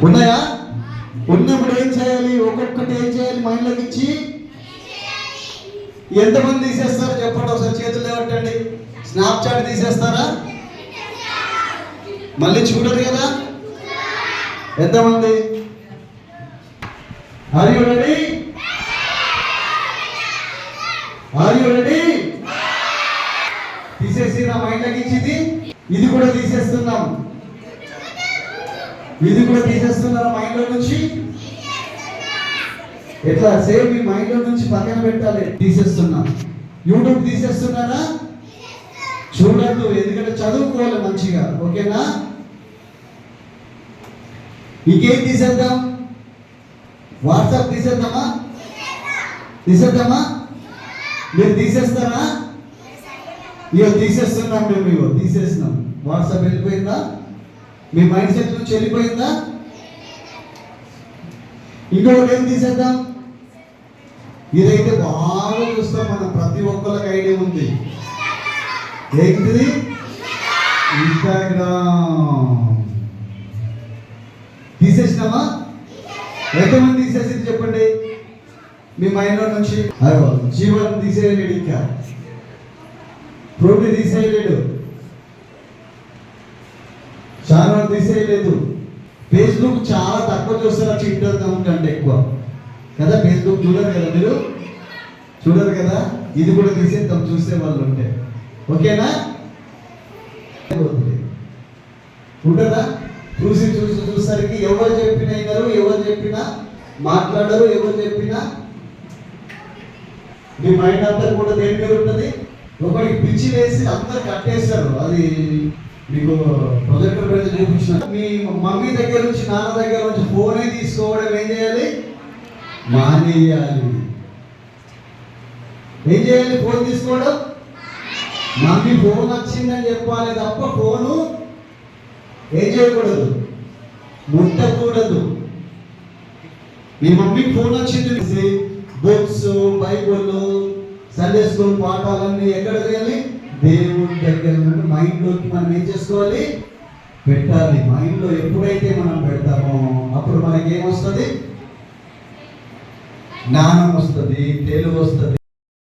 ఉన్నాయా? ఉన్నప్పుడు ఏం చేయాలి? ఒక్కొక్కటి ఏం చేయాలి? మైండ్లోకి ఇచ్చి ఎంతమంది తీసేస్తారు చెప్పండి ఒకసారి, చేతులు లేవట్టండి. స్నాప్చాట్ తీసేస్తారా? మళ్ళీ చూడరు కదా? ఎంతమంది? Are you ready? Are you ready? తీసేసి నా మైండ్లోకి ఇచ్చింది ఇది కూడా తీసేస్తున్నాం. ఇది కూడా తీసేస్తున్నారా మైండ్లో నుంచి? ఎట్లా? సేమ్ మీ మైండ్లో నుంచి పక్కన పెట్టాలి. తీసేస్తున్నాం. యూట్యూబ్ తీసేస్తున్నారా? చూడద్దు, ఎందుకంటే చదువుకోవాలి మంచిగా. ఓకేనా? ఇంకేం తీసేద్దాం? వాట్సాప్ తీసేద్దామా? తీసేద్దామా? మీరు తీసేస్తారా? ఇక తీసేస్తున్నాం మేము. ఇగో తీసేస్తున్నాం. వాట్సాప్ వెళ్ళిపోయిందా? మీ మైండ్ సెట్ నుంచి వెళ్ళిపోయిందా? ఇంకొకటి ఏం తీసేద్దాం? ఇదైతే బాగా చూస్తాం మనం, ప్రతి ఒక్కరికి ఐడియా ఉంది. ఏంటిది? ఇన్స్టాగ్రామ్. తీసేసినామా? ఎంతమంది తీసేసింది చెప్పండి మీ మైండ్లో నుంచి? అయ్యో, జీవన్ తీసేయలేడు, ఇంకా ప్రోటీ తీసేయలేడు, చాలా తీసేయలేదు. ఫేస్బుక్ చాలా తక్కువ చూస్తారు, ట్విట్టర్ కంటే ఎక్కువ కదా. ఫేస్బుక్ చూడరు కదా మీరు? చూడరు కదా? ఇది కూడా తీసేద్దాం చూసే వాళ్ళు ఉంటే. ఓకేనా? ఉంటుందా? చూసరికి ఎవరు చెప్పినా వినరు, ఎవరు చెప్పినా మాట్లాడరు, ఎవరు చెప్పినా మీ మైండ్ అంతా కూడా దేని మీద ఉంటుంది? ఒకరికి పిచ్చి వేసి అందరు కట్టేస్తారు. అది మీకు ప్రొజెక్టర్ మీద చూపించిన. మీ మమ్మీ దగ్గర నుంచి, నాన్న దగ్గర నుంచి ఫోనే తీసుకోవడం ఏం చేయాలి? మానేయాలి. ఏం చేయాలి? ఫోన్ తీసుకోవడం. మమ్మీ ఫోన్ వచ్చిందని చెప్పాలి తప్ప ఫోను ఏం చేయకూడదు, ముట్టకూడదు. మీ మమ్మీకి ఫోన్ వచ్చింది, బుక్స్, బైబుల్, సండే స్కూల్ పాఠాలన్నీ ఎక్కడ చేయాలి? దేవుడి దగ్గర నుండి మైండ్లోకి మనం ఏం చేసుకోవాలి? పెట్టాలి. మైండ్లో ఎప్పుడైతే మనం పెడతామో అప్పుడు మనకి ఏమొస్తుంది? జ్ఞానం వస్తుంది, తెలివి వస్తుంది.